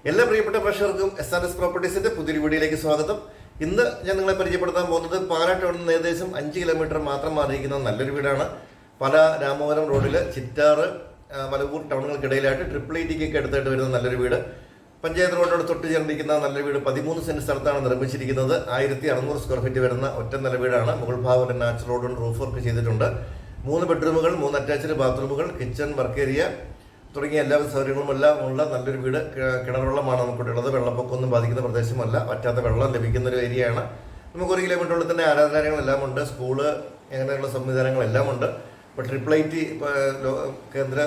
എല്ലാ പ്രിയപ്പെട്ട പ്രേക്ഷകർക്കും SRS പ്രോപ്പർട്ടീസിന്റെ പുതിയൊരു വീഡിയോയിലേക്ക് സ്വാഗതം. ഇന്ന് ഞാൻ നിങ്ങളെ പരിചയപ്പെടുത്താൻ പോകുന്നത് പാലാ ടൗണിൽ നിന്ന് ഏകദേശം 5 കിലോമീറ്റർ മാത്രം മാറിയിരിക്കുന്ന നല്ലൊരു വീടാണ്. പാലാ രാമപുരം റോഡിൽ ചിറ്റാറ് മലപ്പൂർ ടൗണുകൾക്കിടയിലായിട്ട് EETക്ക് അടുത്തായിട്ട് വരുന്ന നല്ലൊരു വീട്. പഞ്ചായത്ത് റോഡിനോട് തൊട്ട് ചേർന്നിരിക്കുന്ന നല്ലൊരു വീട് 13 സെന്റ് സ്ഥലത്താണ് നിർമ്മിച്ചിരിക്കുന്നത്. 1600 സ്ക്വയർ ഫീറ്റ് വരുന്ന ഒറ്റ നില വീടാണ്. മുകൾ ഭാഗം നാച്ചുറൽ റോഡ് റൂഫ് വർക്ക് ചെയ്തിട്ടുണ്ട്. 3 ബെഡ്റൂമുകൾ, 3 അറ്റാച്ച്ഡ് ബാത്റൂമുകൾ, കിച്ചൺ, വർക്ക് ഏരിയ തുടങ്ങിയ എല്ലാ സൗകര്യങ്ങളും എല്ലാം ഉള്ള നല്ലൊരു വീട്. കിണറുവെള്ളമാണ് നമുക്കിട്ടുള്ളത്. വെള്ളപ്പൊക്കമൊന്നും ബാധിക്കുന്ന പ്രദേശമല്ല, പറ്റാത്ത വെള്ളം ലഭിക്കുന്ന ഒരു ഏരിയയാണ്. നമുക്ക് 1 കിലോമീറ്ററുള്ളിൽ തന്നെ ആരാധനാലയങ്ങളെല്ലാം ഉണ്ട്, സ്കൂള്, അങ്ങനെയുള്ള സംവിധാനങ്ങളെല്ലാം ഉണ്ട്. ഇപ്പോൾ EET കേന്ദ്ര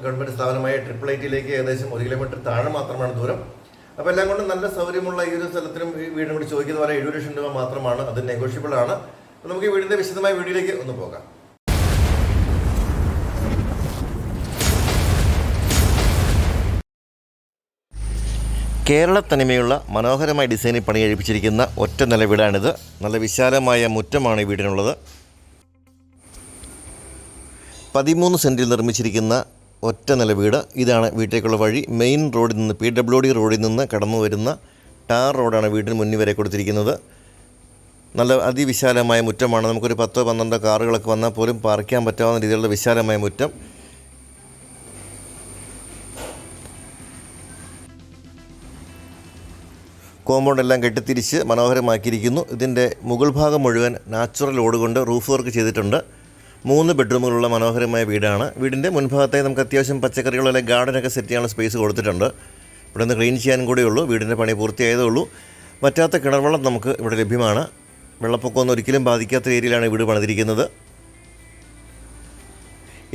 ഗവൺമെൻറ് സ്ഥാപനമായ EETയിലേക്ക് ഏകദേശം 1 കിലോമീറ്റർ താഴെ മാത്രമാണ് ദൂരം. അപ്പോൾ എല്ലാം കൊണ്ടും നല്ല സൗകര്യമുള്ള ഈ ഒരു സ്ഥലത്തിനും വീടിനും കൂടി ചോദിക്കുന്ന പോലെ 70 ലക്ഷം രൂപ മാത്രമാണ്. അത് നെഗോഷ്യബിൾ ആണ്. അപ്പോൾ നമുക്ക് ഈ വീടിൻ്റെ വിശദമായ വീഡിയോയിലേക്ക് ഒന്ന് പോകാം. കേരള തനിമയുള്ള മനോഹരമായ ഡിസൈനിൽ പണി കഴിപ്പിച്ചിരിക്കുന്ന ഒറ്റ നില വീടാണിത്. നല്ല വിശാലമായ മുറ്റമാണ് ഈ വീടിനുള്ളത്. 13 സെൻറ്റിൽ നിർമ്മിച്ചിരിക്കുന്ന ഒറ്റ നില വീട്. ഇതാണ് വീട്ടിലേക്കുള്ള വഴി. മെയിൻ റോഡിൽ നിന്ന് PWD റോഡിൽ നിന്ന് കടന്നു വരുന്ന ടാർ റോഡാണ് വീടിന് മുന്നിൽ വരെ കൊടുത്തിരിക്കുന്നത്. നല്ല അതിവിശാലമായ മുറ്റമാണ്. നമുക്കൊരു 10-12 കാറുകളൊക്കെ വന്നാൽ പോലും പാർക്കാൻ പറ്റാവുന്ന രീതിയിലുള്ള വിശാലമായ മുറ്റം. കോമ്പൗണ്ട് എല്ലാം കെട്ടിത്തിരിച്ച് മനോഹരമാക്കിയിരിക്കുന്നു. ഇതിൻ്റെ മുകൾ ഭാഗം മുഴുവൻ നാച്ചുറൽ ഓട് കൊണ്ട് റൂഫ് വർക്ക് ചെയ്തിട്ടുണ്ട്. 3 ബെഡ്റൂമുകളുള്ള മനോഹരമായ വീടാണ്. വീടിൻ്റെ മുൻഭാഗത്തായി നമുക്ക് അത്യാവശ്യം പച്ചക്കറികളെല്ലാം ഗാർഡനൊക്കെ സെറ്റ് ചെയ്യാനുള്ള സ്പേസ് കൊടുത്തിട്ടുണ്ട്. ഇവിടെ നിന്ന് ക്ലീൻ ചെയ്യാനും കൂടിയേ ഉള്ളൂ. വീടിൻ്റെ പണി പൂർത്തിയായതേ ഉള്ളൂ. വറ്റാത്ത കിണർവെള്ളം നമുക്ക് ഇവിടെ ലഭ്യമാണ്. വെള്ളപ്പൊക്കമൊന്നും ഒരിക്കലും ബാധിക്കാത്ത ഏരിയയിലാണ് വീട് പണിതിരിക്കുന്നത്.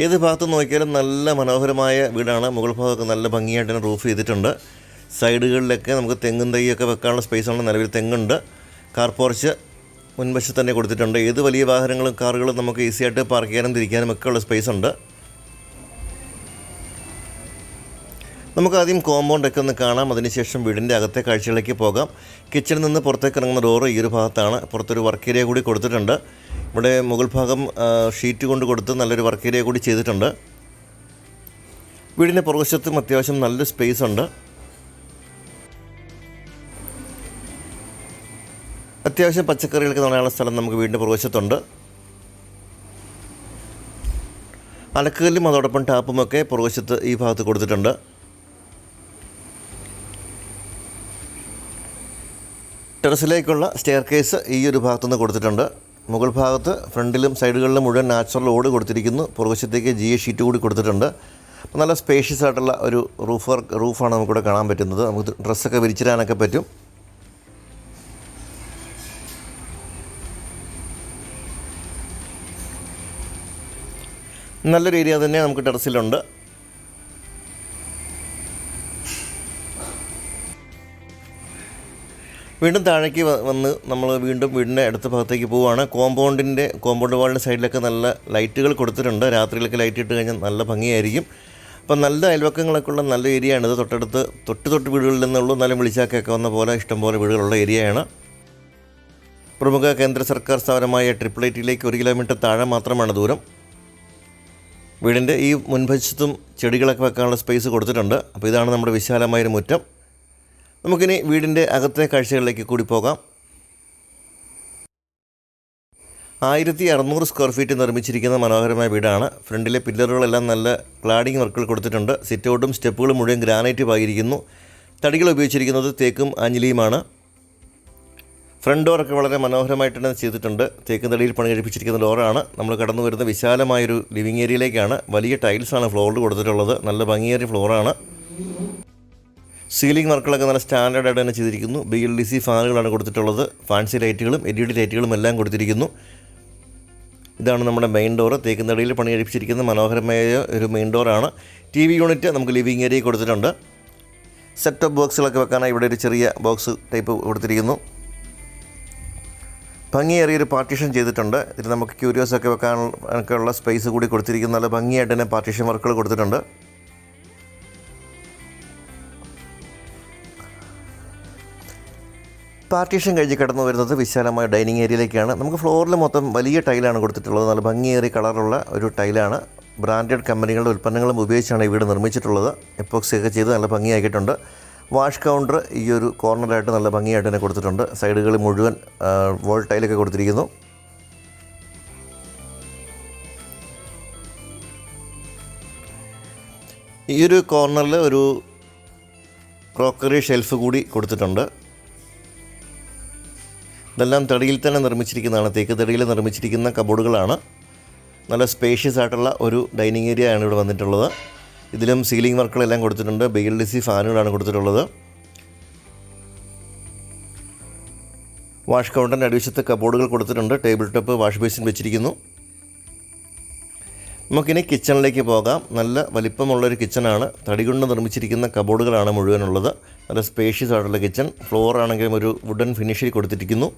ഏത് ഭാഗത്ത് നോക്കിയാലും നല്ല മനോഹരമായ വീടാണ്. മുകൾ ഭാഗമൊക്കെ നല്ല ഭംഗിയായിട്ട് തന്നെ റൂഫ് ചെയ്തിട്ടുണ്ട്. സൈഡുകളിലൊക്കെ നമുക്ക് തെങ്ങും തൈയൊക്കെ വെക്കാനുള്ള സ്പേസാണ്. നിലവിൽ തെങ്ങുണ്ട്. കാർ പോർച്ച് മുൻവശത്ത് തന്നെ കൊടുത്തിട്ടുണ്ട്. ഏത് വലിയ വാഹനങ്ങളും കാറുകളും നമുക്ക് ഈസിയായിട്ട് പാർക്ക് ചെയ്യാനും തിരിക്കാനും ഒക്കെ ഉള്ള സ്പേസ് ഉണ്ട്. നമുക്ക് ആദ്യം കോമ്പൗണ്ടൊക്കെ ഒന്ന് കാണാം. അതിനുശേഷം വീടിൻ്റെ അകത്തെ കാഴ്ചകളിലേക്ക് പോകാം. കിച്ചണിൽ നിന്ന് പുറത്തേക്ക് ഇറങ്ങുന്ന ഡോറ് ഈ ഒരു ഭാഗത്താണ്. പുറത്തൊരു വർക്ക് ഏരിയ കൂടി കൊടുത്തിട്ടുണ്ട്. ഇവിടെ മുകൾ ഭാഗം ഷീറ്റ് കൊണ്ട് കൊടുത്ത് നല്ലൊരു വർക്ക് ഏരിയ കൂടി ചെയ്തിട്ടുണ്ട്. വീടിൻ്റെ പുറകുവശത്തും അത്യാവശ്യം നല്ലൊരു സ്പേസ് ഉണ്ട്. അത്യാവശ്യം പച്ചക്കറികൾക്ക് നടാനുള്ള സ്ഥലം നമുക്ക് വീടിൻ്റെ പുറകുവശത്തുണ്ട്. അലക്കുകല്ലും അതോടൊപ്പം ടാപ്പുമൊക്കെ പുറകുവശത്ത് ഈ ഭാഗത്ത് കൊടുത്തിട്ടുണ്ട്. ടെറസിലേക്കുള്ള സ്റ്റെയർ കേസ് ഈ ഒരു ഭാഗത്തുനിന്ന് കൊടുത്തിട്ടുണ്ട്. മുകൾ ഭാഗത്ത് ഫ്രണ്ടിലും സൈഡുകളിലും മുഴുവൻ നാച്ചുറൽ ഓട് കൊടുത്തിരിക്കുന്നു. പുറകുവശത്തേക്ക് GA ഷീറ്റ് കൂടി കൊടുത്തിട്ടുണ്ട്. അപ്പോൾ നല്ല സ്പേഷ്യസ് ആയിട്ടുള്ള ഒരു റൂഫാണ് നമുക്കിവിടെ കാണാൻ പറ്റുന്നത്. നമുക്ക് ഡ്രസ്സൊക്കെ വിരിച്ചിടാനൊക്കെ പറ്റും. നല്ലൊരു ഏരിയ തന്നെ നമുക്ക് ടെറസിലുണ്ട്. വീണ്ടും താഴേക്ക് വന്ന് നമ്മൾ വീണ്ടും വീടിൻ്റെ അടുത്ത ഭാഗത്തേക്ക് പോവുകയാണ്. കോമ്പൗണ്ട് വാളിൻ്റെ സൈഡിലൊക്കെ നല്ല ലൈറ്റുകൾ കൊടുത്തിട്ടുണ്ട്. രാത്രിയിലൊക്കെ ലൈറ്റ് ഇട്ട് കഴിഞ്ഞാൽ നല്ല ഭംഗിയായിരിക്കും. അപ്പം നല്ല അയൽവക്കങ്ങളൊക്കെ ഉള്ള നല്ല ഏരിയയാണിത്. തൊട്ട് വീടുകളിൽ നിന്നുള്ള നല്ല വിളിച്ചാക്കൊക്കെ വന്ന പോലെ ഇഷ്ടംപോലെ വീടുകളുള്ള ഏരിയയാണ്. പ്രമുഖ കേന്ദ്ര സർക്കാർ സ്ഥാപനമായ EETയിലേക്ക് 1 കിലോമീറ്റർ താഴെ മാത്രമാണ് ദൂരം. വീടിൻ്റെ ഈ മുൻവശത്തും ചെടികളൊക്കെ വെക്കാനുള്ള സ്പേസ് കൊടുത്തിട്ടുണ്ട്. അപ്പോൾ ഇതാണ് നമ്മുടെ വിശാലമായൊരു മുറ്റം. നമുക്കിനി വീടിൻ്റെ അകത്തെ കാഴ്ചകളിലേക്ക് കൂടി പോകാം. 1600 സ്ക്വയർ ഫീറ്റ് നിർമ്മിച്ചിരിക്കുന്ന മനോഹരമായ വീടാണ്. ഫ്രണ്ടിലെ പില്ലറുകളെല്ലാം നല്ല ക്ലാഡിംഗ് വർക്കുകൾ കൊടുത്തിട്ടുണ്ട്. സിറ്റൗട്ടും സ്റ്റെപ്പുകളും മുഴുവൻ ഗ്രാനൈറ്റ് പാകിയിരിക്കുന്നു. തടികൾ ഉപയോഗിച്ചിരിക്കുന്നത് തേക്കും ആഞ്ഞിലിയുമാണ്. ഫ്രണ്ട് ഡോറൊക്കെ വളരെ മനോഹരമായിട്ട് തന്നെ ചെയ്തിട്ടുണ്ട്. തേക്കും തടിയിൽ പണി കഴിപ്പിച്ചിരിക്കുന്ന ഡോറാണ്. നമ്മൾ കടന്നു വരുന്ന വിശാലമായൊരു ലിവിങ് ഏരിയയിലേക്കാണ്. വലിയ ടൈൽസാണ് ഫ്ലോറിൽ കൊടുത്തിട്ടുള്ളത്. നല്ല ഭംഗിയേറിയ ഫ്ലോറാണ്. സീലിംഗ് വർക്കുകളൊക്കെ നല്ല സ്റ്റാൻഡേർഡായിട്ട് തന്നെ ചെയ്തിരിക്കുന്നു. BLDC ഫാനുകളാണ് കൊടുത്തിട്ടുള്ളത്. ഫാൻസി ലൈറ്റുകളും LED ലൈറ്റുകളും എല്ലാം കൊടുത്തിരിക്കുന്നു. ഇതാണ് നമ്മുടെ മെയിൻ ഡോറ്. തേക്കും തടിയിൽ പണി കഴിപ്പിച്ചിരിക്കുന്ന മനോഹരമായ ഒരു മെയിൻ ഡോറാണ്. TV യൂണിറ്റ് നമുക്ക് ലിവിങ് ഏരിയയിൽ കൊടുത്തിട്ടുണ്ട്. സെറ്റ് ടോപ്പ് ബോക്സുകളൊക്കെ വെക്കാനായി ഇവിടെ ഒരു ചെറിയ ബോക്സ് ടൈപ്പ് കൊടുത്തിരിക്കുന്നു. ഭംഗിയേറിയൊരു പാർട്ടീഷൻ ചെയ്തിട്ടുണ്ട്. ഇതിൽ നമുക്ക് ക്യൂരിയോസൊക്കെ വെക്കാനൊക്കെ ഉള്ള സ്പേസ് കൂടി കൊടുത്തിരിക്കുന്ന നല്ല ഭംഗിയായിട്ട് തന്നെ പാർട്ടീഷൻ വർക്കുകൾ കൊടുത്തിട്ടുണ്ട്. പാർട്ടീഷൻ കഴിഞ്ഞ് കടന്നു വരുന്നത് വിശാലമായ ഡൈനിങ് ഏരിയയിലേക്കാണ്. നമുക്ക് ഫ്ലോറിൽ മൊത്തം വലിയ ടൈലാണ് കൊടുത്തിട്ടുള്ളത്. നല്ല ഭംഗിയേറിയ കളറുള്ള ഒരു ടൈലാണ്. ബ്രാൻഡഡ് കമ്പനികളുടെ ഉൽപ്പന്നങ്ങളും ഉപയോഗിച്ചാണ് ഈ വീട് നിർമ്മിച്ചിട്ടുള്ളത്. എപ്പോക്സിയൊക്കെ ചെയ്ത് നല്ല ഭംഗിയാക്കിയിട്ടുണ്ട്. വാഷ് കൗണ്ടർ ഈ ഒരു കോർണറായിട്ട് നല്ല ഭംഗിയായിട്ട് തന്നെ കൊടുത്തിട്ടുണ്ട്. സൈഡുകളിൽ മുഴുവൻ വോൾ ടൈലൊക്കെ കൊടുത്തിരിക്കുന്നു. ഈ ഒരു കോർണറിൽ ഒരു ക്രോക്കറി ഷെൽഫ് കൂടി കൊടുത്തിട്ടുണ്ട്. ഇതെല്ലാം തടിയിൽ തന്നെ നിർമ്മിച്ചിരിക്കുന്നതാണ്. തേക്ക് തടിയിൽ നിർമ്മിച്ചിരിക്കുന്ന കബോർഡുകളാണ്. നല്ല സ്പേഷ്യസ് ആയിട്ടുള്ള ഒരു ഡൈനിങ് ഏരിയ ആണ് ഇവിടെ വന്നിട്ടുള്ളത്. ഇതിലും സീലിംഗ് വർക്കുകളെല്ലാം കൊടുത്തിട്ടുണ്ട്. BLDC ഫാനുകളാണ് കൊടുത്തിട്ടുള്ളത്. വാഷ് കൗണ്ടറിൻ്റെ അടിവശത്ത് കബോർഡുകൾ കൊടുത്തിട്ടുണ്ട്. ടേബിൾ ടോപ്പ്, വാഷ് ബേസിൻ വെച്ചിരിക്കുന്നു. നമുക്കിനി കിച്ചണിലേക്ക് പോകാം. നല്ല വലിപ്പമുള്ളൊരു കിച്ചണാണ്. തടി കൊണ്ട് നിർമ്മിച്ചിരിക്കുന്ന കബോർഡുകളാണ് മുഴുവനുള്ളത്. നല്ല സ്പേഷ്യസ് ആയിട്ടുള്ള കിച്ചൺ. ഫ്ലോർ ആണെങ്കിലും ഒരു വുഡൻ ഫിനിഷിൽ കൊടുത്തിരിക്കുന്നു.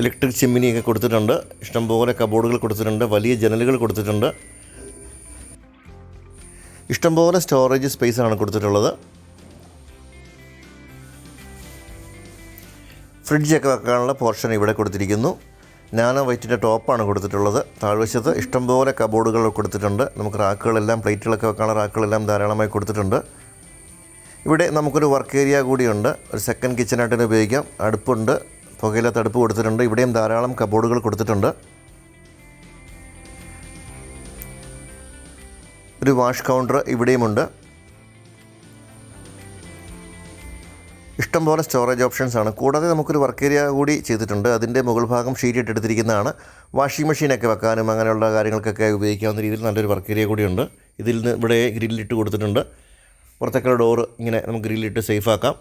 ഇലക്ട്രിക് ചിമ്മിനിയൊക്കെ കൊടുത്തിട്ടുണ്ട്. ഇഷ്ടംപോലെ കബോർഡുകൾ കൊടുത്തിട്ടുണ്ട്. വലിയ ജനലുകൾ കൊടുത്തിട്ടുണ്ട്. ഇഷ്ടംപോലെ സ്റ്റോറേജ് സ്പേസാണ് കൊടുത്തിട്ടുള്ളത്. ഫ്രിഡ്ജൊക്കെ വെക്കാനുള്ള പോർഷൻ ഇവിടെ കൊടുത്തിരിക്കുന്നു. നാനോ വൈറ്റിൻ്റെ ടോപ്പാണ് കൊടുത്തിട്ടുള്ളത്. താഴ്വശത്ത് ഇഷ്ടംപോലെ കബോർഡുകൾ കൊടുത്തിട്ടുണ്ട്. നമുക്ക് റാക്കുകളെല്ലാം, പ്ലേറ്റുകളൊക്കെ വെക്കാനുള്ള റാക്കുകളെല്ലാം ധാരാളമായി കൊടുത്തിട്ടുണ്ട്. ഇവിടെ നമുക്കൊരു വർക്ക് ഏരിയ കൂടിയുണ്ട്. ഒരു സെക്കൻഡ് കിച്ചണായിട്ട് തന്നെ ഉപയോഗിക്കാം. അടുപ്പുണ്ട്, പുകയില്ലാത്ത അടുപ്പ് കൊടുത്തിട്ടുണ്ട്. ഇവിടെയും ധാരാളം കബോർഡുകൾ കൊടുത്തിട്ടുണ്ട്. ഒരു വാഷ് കൗണ്ടർ ഇവിടെയുമുണ്ട്. ഇഷ്ടംപോലെ സ്റ്റോറേജ് ഓപ്ഷൻസ് ആണ്. കൂടാതെ നമുക്കൊരു വർക്ക് ഏരിയ കൂടി ചെയ്തിട്ടുണ്ട്. അതിൻ്റെ മുകൾ ഭാഗം ഷീറ്റ് ഇട്ടെടുത്തിരിക്കുന്നതാണ്. വാഷിംഗ് മെഷീനൊക്കെ വെക്കാനും അങ്ങനെയുള്ള കാര്യങ്ങൾക്കൊക്കെ ഉപയോഗിക്കാവുന്ന രീതിയിൽ നല്ലൊരു വർക്ക് ഏരിയ കൂടിയുണ്ട്. ഇതിൽ നിന്ന് ഇവിടെ ഗ്രില്ലിട്ട് കൊടുത്തിട്ടുണ്ട്. പുറത്തേക്കുള്ള ഡോറ് ഇങ്ങനെ നമുക്ക് ഗ്രില്ലിട്ട് സേഫാക്കാം.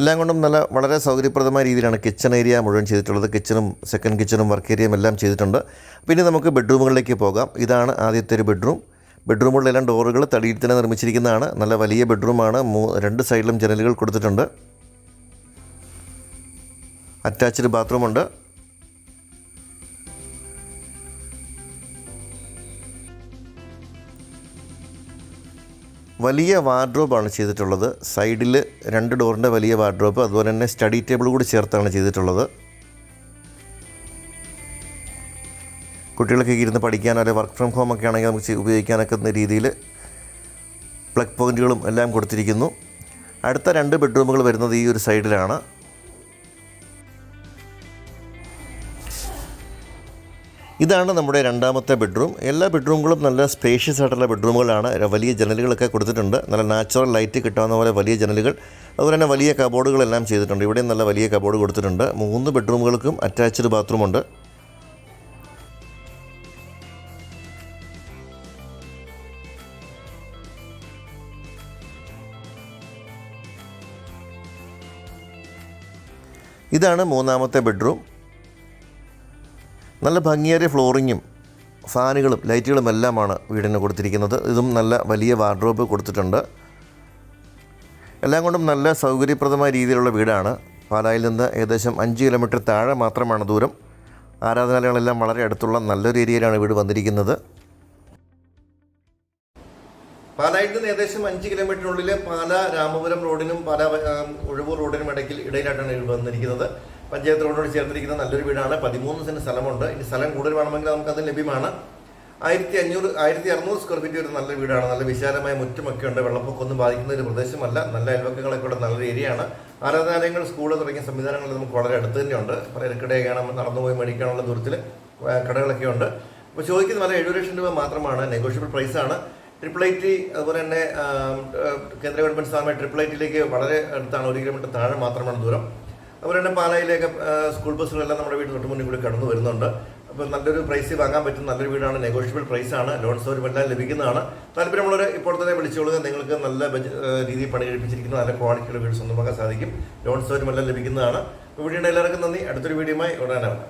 എല്ലാം കൊണ്ടും വളരെ സൗകര്യപ്രദമായ രീതിയിലാണ് കിച്ചൺ ഏരിയ മുഴുവൻ ചെയ്തിട്ടുള്ളത്. കിച്ചണും സെക്കൻഡ് കിച്ചണും വർക്ക് ഏരിയയും എല്ലാം ചെയ്തിട്ടുണ്ട്. പിന്നെ നമുക്ക് ബെഡ്റൂമുകളിലേക്ക് പോകാം. ഇതാണ് ആദ്യത്തെ ഒരു ബെഡ്റൂം. ബെഡ്റൂമുകളിലെല്ലാം ഡോറുകൾ തടിയിൽ തന്നെ നിർമ്മിച്ചിരിക്കുന്നതാണ്. നല്ല വലിയ ബെഡ്റൂമാണ്. രണ്ട് സൈഡിലും ജനലുകൾ കൊടുത്തിട്ടുണ്ട്. അറ്റാച്ച്ഡ് ബാത്റൂമുണ്ട്. വലിയ വാർഡ്രോബാണ് ചെയ്തിട്ടുള്ളത്. സൈഡിൽ 2 ഡോറിൻ്റെ വലിയ വാർഡ്രോബ്, അതുപോലെ തന്നെ സ്റ്റഡി ടേബിൾ കൂടി ചേർത്താണ് ചെയ്തിട്ടുള്ളത്. കുട്ടികളൊക്കെ ഇരുന്ന് പഠിക്കാനോ അല്ലെങ്കിൽ വർക്ക് ഫ്രം ഹോം ഒക്കെ ആണെങ്കിൽ നമുക്ക് ഉപയോഗിക്കാനൊക്കെ രീതിയിൽ പ്ലഗ് പോയിൻറ്റുകളും എല്ലാം കൊടുത്തിരിക്കുന്നു. അടുത്ത 2 ബെഡ്റൂമുകൾ വരുന്നത് ഈ ഒരു സൈഡിലാണ്. ഇതാണ് നമ്മുടെ രണ്ടാമത്തെ ബെഡ്റൂം. എല്ലാ ബെഡ്റൂമുകളും നല്ല സ്പേഷ്യസ് ആയിട്ടുള്ള ബെഡ്റൂമുകളാണ്. വലിയ ജനലുകളൊക്കെ കൊടുത്തിട്ടുണ്ട്. നല്ല നാച്ചുറൽ ലൈറ്റ് കിട്ടാവുന്ന പോലെ വലിയ ജനലുകൾ, അതുപോലെ തന്നെ വലിയ കബോർഡുകളെല്ലാം ചെയ്തിട്ടുണ്ട്. ഇവിടെയും നല്ല വലിയ കബോർഡ് കൊടുത്തിട്ടുണ്ട്. 3 ബെഡ്റൂമുകൾക്കും അറ്റാച്ച്ഡ് ബാത്റൂമുണ്ട്. ഇതാണ് മൂന്നാമത്തെ ബെഡ്റൂം. നല്ല ഭംഗിയേറിയ ഫ്ലോറിങ്ങും ഫാനുകളും ലൈറ്റുകളും എല്ലാമാണ് വീടിന് കൊടുത്തിരിക്കുന്നത്. ഇതും നല്ല വലിയ വാർഡ്രോബ് കൊടുത്തിട്ടുണ്ട്. എല്ലാം കൊണ്ടും നല്ല സൗകര്യപ്രദമായ രീതിയിലുള്ള വീടാണ്. പാലായിൽ നിന്ന് ഏകദേശം 5 കിലോമീറ്റർ താഴെ മാത്രമാണ് ദൂരം. ആരാധനാലയങ്ങളെല്ലാം വളരെ അടുത്തുള്ള നല്ലൊരു ഏരിയയിലാണ് വീട് വന്നിരിക്കുന്നത്. പാലായിൽ നിന്ന് ഏകദേശം 5 കിലോമീറ്ററിനുള്ളിൽ പാല രാമപുരം റോഡിനും പാല ഒഴുവൂർ റോഡിനും ഇടയിലായിട്ടാണ് വീട് വന്നിരിക്കുന്നത്. പഞ്ചായത്ത് റോഡിനോട് ചേർന്നിരിക്കുന്ന നല്ലൊരു വീടാണ്. 13 സെൻറ്റ് സ്ഥലമുണ്ട്. ഇനി സ്ഥലം കൂടുതൽ വേണമെങ്കിൽ നമുക്കത് ലഭ്യമാണ്. 1600 സ്ക്വയർ ഫീറ്റ് ഒരു നല്ല വീടാണ്. നല്ല വിശാലമായ മുറ്റുമൊക്കെ ഉണ്ട്. വെള്ളപ്പൊക്കമൊന്നും ബാധിക്കുന്ന ഒരു പ്രദേശമല്ല. നല്ല അയൽവക്കങ്ങളൊക്കെ ഉള്ള നല്ലൊരു ഏരിയയാണ്. ആരാധനാലയങ്ങൾ, സ്കൂൾ തുടങ്ങിയ സംവിധാനങ്ങൾ നമുക്ക് വളരെ അടുത്ത് തന്നെയുണ്ട്. ഇടയ്ക്കിടെയാണ് നടന്നുപോയി മേടിക്കാനുള്ള ദൂരത്തിൽ കടകളൊക്കെ ഉണ്ട്. അപ്പോൾ ചോദിക്കുന്നത് നല്ല 70 ലക്ഷം രൂപ മാത്രമാണ്. നെഗോഷ്യബിൾ പ്രൈസാണ്. IIIT അതുപോലെ തന്നെ കേന്ദ്ര ഗവൺമെൻറ് സ്ഥാപനമായ IIITയിലേക്ക് വളരെ അടുത്താണ്. 1 കിലോമീറ്റർ താഴെ മാത്രമാണ് ദൂരം. അതുപോലെ തന്നെ പാലായിലേക്ക് സ്കൂൾ ബസ്സുകളെല്ലാം നമ്മുടെ വീട് തൊട്ട് മുന്നിൽ കൂടി കടന്നു വരുന്നുണ്ട്. അപ്പോൾ നല്ലൊരു പ്രൈസിൽ വാങ്ങാൻ പറ്റുന്ന നല്ലൊരു വീടാണ്. നെഗോഷ്യബിൾ പ്രൈസാണ്. ലോൺ സൗകര്യമെല്ലാം ലഭിക്കുന്നതാണ്. താല്പര്യമുള്ളവർ ഇപ്പോൾ തന്നെ വിളിച്ചോളുക. നിങ്ങൾക്ക് നല്ല രീതിയിൽ പണി കഴിപ്പിച്ചിരിക്കുന്ന നല്ല ക്വാളിറ്റിയുള്ള വീട് സ്വന്തമാക്കാൻ സാധിക്കും. ലോൺ സൗകര്യമെല്ലാം ലഭിക്കുന്നതാണ്. വീഡിയോയുടെ എല്ലാവർക്കും നന്ദി. അടുത്തൊരു വീഡിയോയുമായി ഉടനെ വരാം.